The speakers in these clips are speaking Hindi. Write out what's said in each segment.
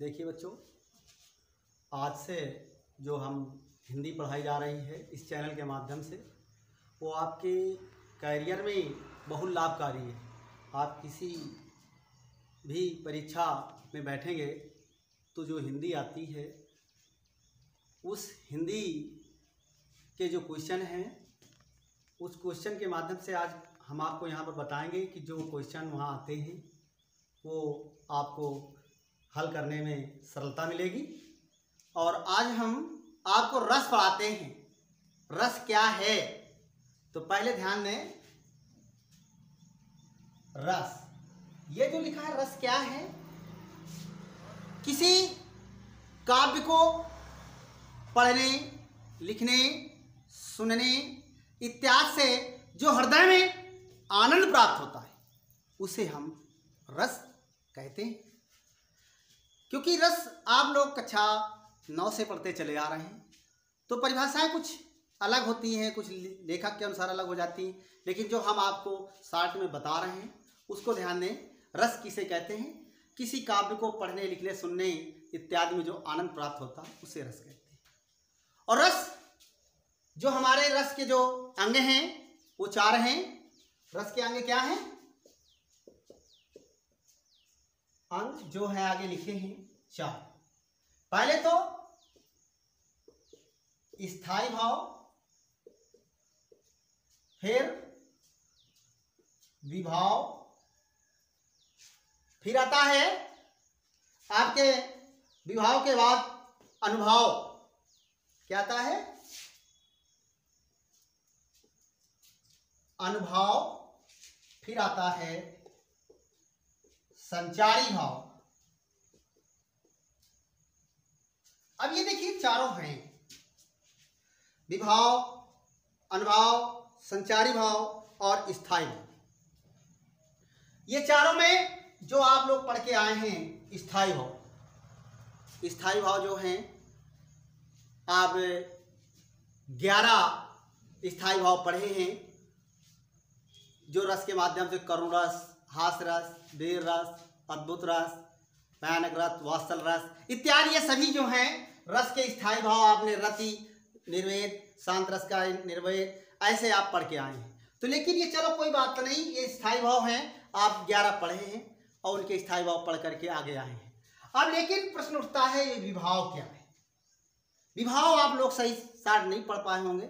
देखिए बच्चों, आज से जो हम हिंदी पढ़ाई जा रही है इस चैनल के माध्यम से, वो आपके करियर में बहुत लाभकारी है। आप किसी भी परीक्षा में बैठेंगे तो जो हिंदी आती है उस हिंदी के जो क्वेश्चन हैं उस क्वेश्चन के माध्यम से आज हम आपको यहाँ पर बताएंगे कि जो क्वेश्चन वहाँ आते हैं वो आपको हल करने में सरलता मिलेगी। और आज हम आपको रस पढ़ाते हैं। रस क्या है तो पहले ध्यान दें। रस, ये जो लिखा है रस क्या है? किसी काव्य को पढ़ने, लिखने, सुनने इत्यादि से जो हृदय में आनंद प्राप्त होता है उसे हम रस कहते हैं। क्योंकि रस आप लोग कक्षा 9 से पढ़ते चले आ रहे हैं तो परिभाषाएं कुछ अलग होती हैं, कुछ लेखक के अनुसार अलग हो जाती हैं, लेकिन जो हम आपको शार्ट में बता रहे हैं उसको ध्यान दें। रस किसे कहते हैं? किसी काव्य को पढ़ने, लिखने, सुनने इत्यादि में जो आनंद प्राप्त होता है उसे रस कहते हैं। और रस, जो हमारे रस के जो अंग हैं वो 4 हैं। रस के अंग क्या हैं? अंग जो है आगे लिखे हैं 4। पहले तो स्थायी भाव, फिर विभाव, फिर आता है आपके विभाव के बाद अनुभाव। क्या आता है? अनुभाव। फिर आता है संचारी भाव। अब ये देखिए चारों हैं, विभाव, अनुभाव, संचारी भाव और स्थायी भाव। ये चारों में जो आप लोग पढ़ के आए हैं स्थायी भाव। स्थायी भाव जो हैं आप 11 स्थायी भाव पढ़े हैं, जो रस के माध्यम से करुण रस, हास रस, वीर रस, अद्भुत रस, भयानक रस, वात्सल रस इत्यादि ये सभी जो हैं रस के स्थायी भाव आपने रति, निर्वेद, शांत रस का निर्वेद ऐसे आप पढ़ के आए हैं। तो लेकिन ये चलो कोई बात नहीं, ये स्थायी भाव हैं, आप 11 पढ़े हैं और उनके स्थायी भाव पढ़ करके आगे आए हैं। अब लेकिन प्रश्न उठता है ये विभाव क्या है? विभाव आप लोग सही साठ नहीं पढ़ पाए होंगे।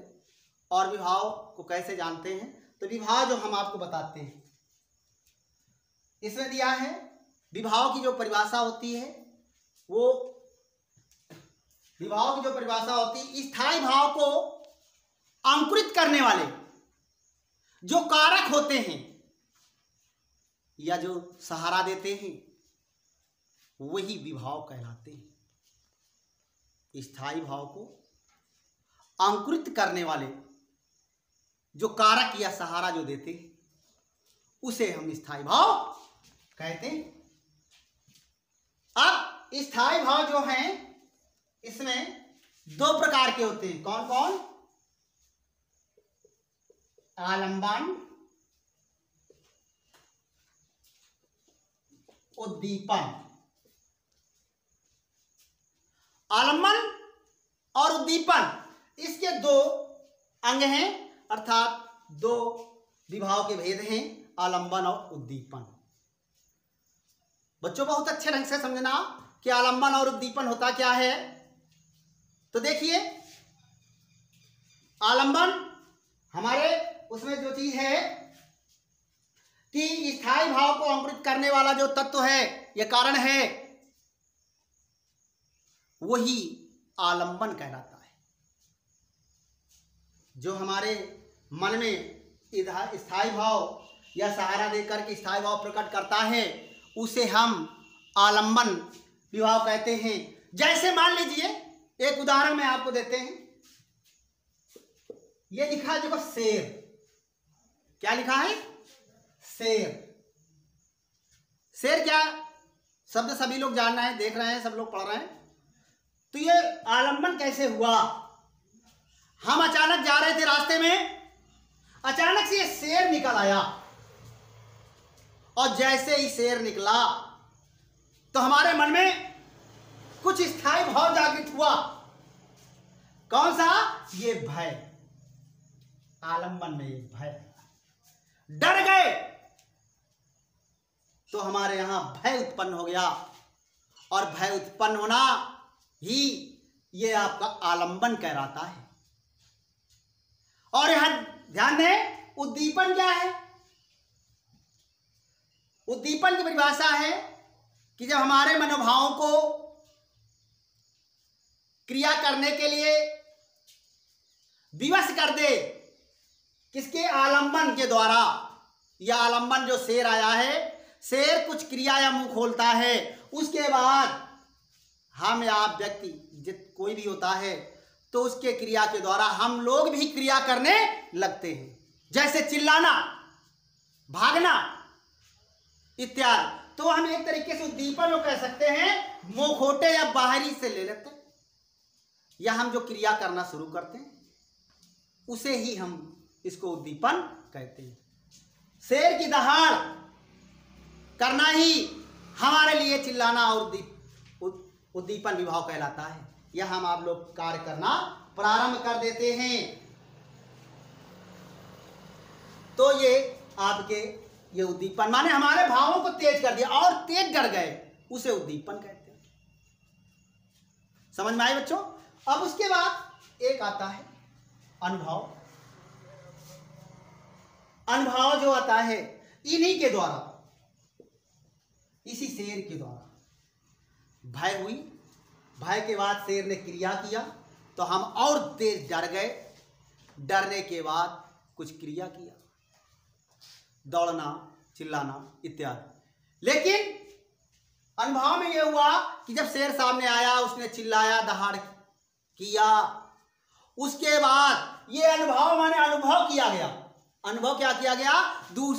और विभाव को कैसे जानते हैं? तो विभाव जो हम आपको बताते हैं, इसमें दिया है विभाव की जो परिभाषा होती है, वो विभाव की जो परिभाषा होती है, स्थायी भाव को अंकुरित करने वाले जो कारक होते हैं या जो सहारा देते हैं वही विभाव कहलाते हैं। स्थायी भाव को अंकुरित करने वाले जो कारक या सहारा जो देते हैं उसे हम स्थायी भाव कहते हैं। अब स्थायी भाव जो हैं इसमें 2 प्रकार के होते हैं। कौन कौन? आलंबन, उद्दीपन। आलंबन और उद्दीपन इसके 2 अंग हैं, अर्थात 2 विभाव के भेद हैं, आलंबन और उद्दीपन। बच्चों बहुत अच्छे ढंग से समझना कि आलंबन और उद्दीपन होता क्या है। तो देखिए, आलंबन हमारे उसमें जो चीज है कि स्थायी भाव को अंकुरित करने वाला जो तत्व है या कारण है वही आलंबन कहलाता है। जो हमारे मन में स्थायी भाव या सहारा देकर के स्थायी भाव प्रकट करता है उसे हम आलंबन विभाव कहते हैं। जैसे मान लीजिए, एक उदाहरण मैं आपको देते हैं। ये लिखा है देखो शेर। क्या लिखा है? शेर। शेर क्या शब्द सभी लोग जान रहे हैं, देख रहे हैं, सब लोग पढ़ रहे हैं। तो ये आलंबन कैसे हुआ? हम अचानक जा रहे थे रास्ते में, अचानक से ये शेर निकल आया और जैसे ही शेर निकला तो हमारे मन में कुछ स्थायी भाव जागृत हुआ। कौन सा? ये भय। आलंबन में ये भय, डर गए तो हमारे यहां भय उत्पन्न हो गया, और भय उत्पन्न होना ही ये आपका आलंबन कहलाता है। और यहां ध्यान दें, उद्दीपन क्या है? उद्दीपन की परिभाषा है कि जब हमारे मनोभावों को क्रिया करने के लिए विवश कर दे, किसके? आलंबन के द्वारा। यह आलंबन जो शेर आया है, शेर कुछ क्रिया या मुंह खोलता है, उसके बाद हम या आप व्यक्ति कोई भी होता है तो उसके क्रिया के द्वारा हम लोग भी क्रिया करने लगते हैं, जैसे चिल्लाना, भागना इत्यादि। तो हम एक तरीके से उद्दीपन को कह सकते हैं, मुंहखोटे या बाहरी से ले लेते हैं, या हम जो क्रिया करना शुरू करते हैं उसे ही हम इसको उद्दीपन कहते हैं। शेर की दहाड़ करना ही हमारे लिए चिल्लाना और उद्दीपन विभाव कहलाता है। यह हम आप लोग कार्य करना प्रारंभ कर देते हैं तो ये आपके ये उद्दीपन माने हमारे भावों को तेज कर दिया और तेज डर गए, उसे उद्दीपन कहते हैं। समझ में आए बच्चों? अब उसके बाद एक आता है अनुभव। अनुभव जो आता है इन्हीं के द्वारा, इसी शेर के द्वारा भय हुई, भय के बाद शेर ने क्रिया किया तो हम और तेज डर गए, डरने के बाद कुछ क्रिया किया, दौड़ना, चिल्लाना इत्यादि। लेकिन अनुभव में यह हुआ कि जब शेर सामने आया, उसने चिल्लाया, दहाड़ किया, उसके बाद ये अनुभव माने अनुभव किया गया। अनुभव क्या किया गया? दूर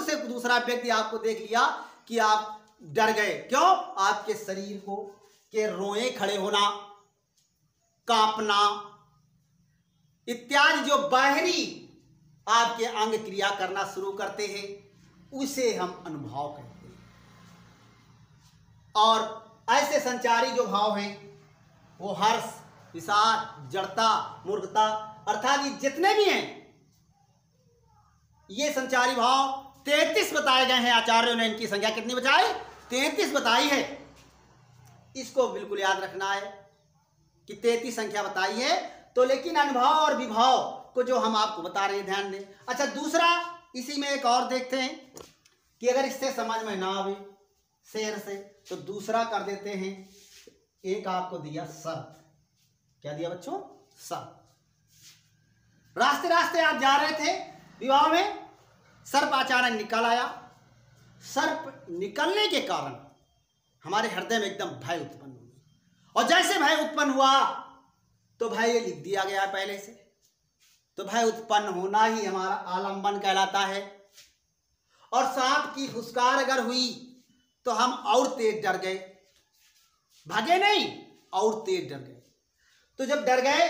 से दूसरा व्यक्ति आपको देख लिया कि आप डर गए। क्यों? आपके शरीर को के रोए खड़े होना, कांपना इत्यादि जो बाहरी आपके अंग क्रिया करना शुरू करते हैं उसे हम अनुभव कहते हैं। और ऐसे संचारी जो भाव हैं वो हर्ष, विषाद, जड़ता, मूर्खता अर्थात ये जितने भी हैं ये संचारी भाव 33 बताए गए हैं। आचार्यों ने इनकी संख्या कितनी बताई? 33 बताई है। इसको बिल्कुल याद रखना है कि 33 संख्या बताई है। तो लेकिन अनुभव और विभाव को जो हम आपको बता रहे हैं ध्यान दें। अच्छा, दूसरा इसी में एक और देखते हैं कि अगर इससे समझ में ना आवे शेर से तो दूसरा कर देते हैं। एक आपको दिया सर्प। क्या दिया बच्चों? सर्प। रास्ते रास्ते आप जा रहे थे विवाह में, सर्प अचानक निकल आया। सर्प निकलने के कारण हमारे हृदय में एकदम भय उत्पन्न हुआ, और जैसे भय उत्पन्न हुआ तो भय ये लिख दिया गया पहले से, तो भय उत्पन्न होना ही हमारा आलंबन कहलाता है। और सांप की फुसकार अगर हुई तो हम और तेज डर गए, भागे नहीं और तेज डर गए। तो जब डर गए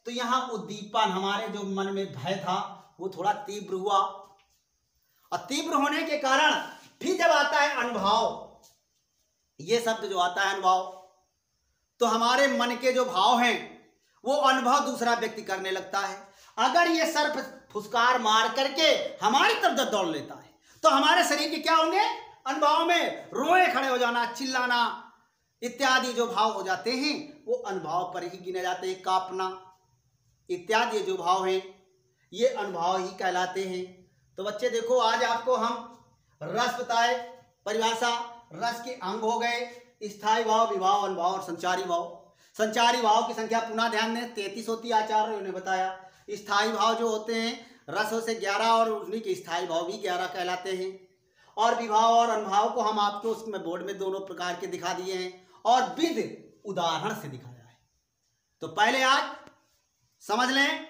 तो यहां उद्दीपन, हमारे जो मन में भय था वो थोड़ा तीव्र हुआ, और तीव्र होने के कारण फिर जब आता है अनुभव, ये शब्द जो आता है अनुभव, तो हमारे मन के जो भाव हैं वो अनुभव दूसरा व्यक्ति करने लगता है। अगर ये सर्प फुसकार मार करके हमारी तरफ जब दौड़ लेता है तो हमारे शरीर के क्या होंगे? अनुभव में रोए खड़े हो जाना, चिल्लाना इत्यादि जो भाव हो जाते हैं वो अनुभव पर ही गिने जाते हैं। कांपना इत्यादि जो भाव हैं ये अनुभव ही कहलाते हैं। तो बच्चे देखो, आज आपको हम रस बताए, परिभाषा, रस के अंग हो गए स्थायी भाव, विभाव, अनुभव और संचारी भाव। संचारी भाव की संख्या पुनः ध्यान दें 33 होती है, आचार्यों ने बताया। स्थायी भाव जो होते हैं रसों से 11 और उन्हीं के स्थायी भाव भी 11 कहलाते हैं। और विभाव और अनुभव को हम आपको उसमें बोर्ड में दोनों प्रकार के दिखा दिए हैं और विध उदाहरण से दिखाया है। तो पहले आज समझ लें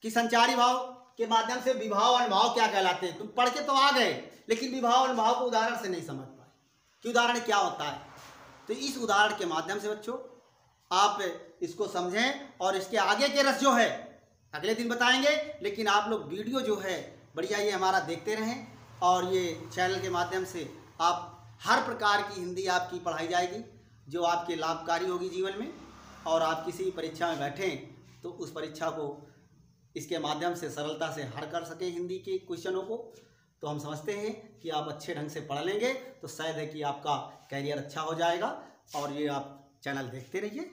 कि संचारी भाव के माध्यम से विभाव अनुभव क्या कहलाते हैं। तुम पढ़ के तो आ गए लेकिन विभाव अनुभव को उदाहरण से नहीं समझ पाए कि उदाहरण क्या होता है। तो इस उदाहरण के माध्यम से बच्चों आप इसको समझें, और इसके आगे के रस जो है अगले दिन बताएंगे। लेकिन आप लोग वीडियो जो है बढ़िया ये हमारा देखते रहें, और ये चैनल के माध्यम से आप हर प्रकार की हिंदी आपकी पढ़ाई जाएगी। जो आपके लाभकारी होगी जीवन में, और आप किसी परीक्षा में बैठें तो उस परीक्षा को इसके माध्यम से सरलता से हल कर सकें हिंदी के क्वेश्चनों को। तो हम समझते हैं कि आप अच्छे ढंग से पढ़ लेंगे तो शायद है कि आपका कैरियर अच्छा हो जाएगा। और ये आप चैनल देखते रहिए।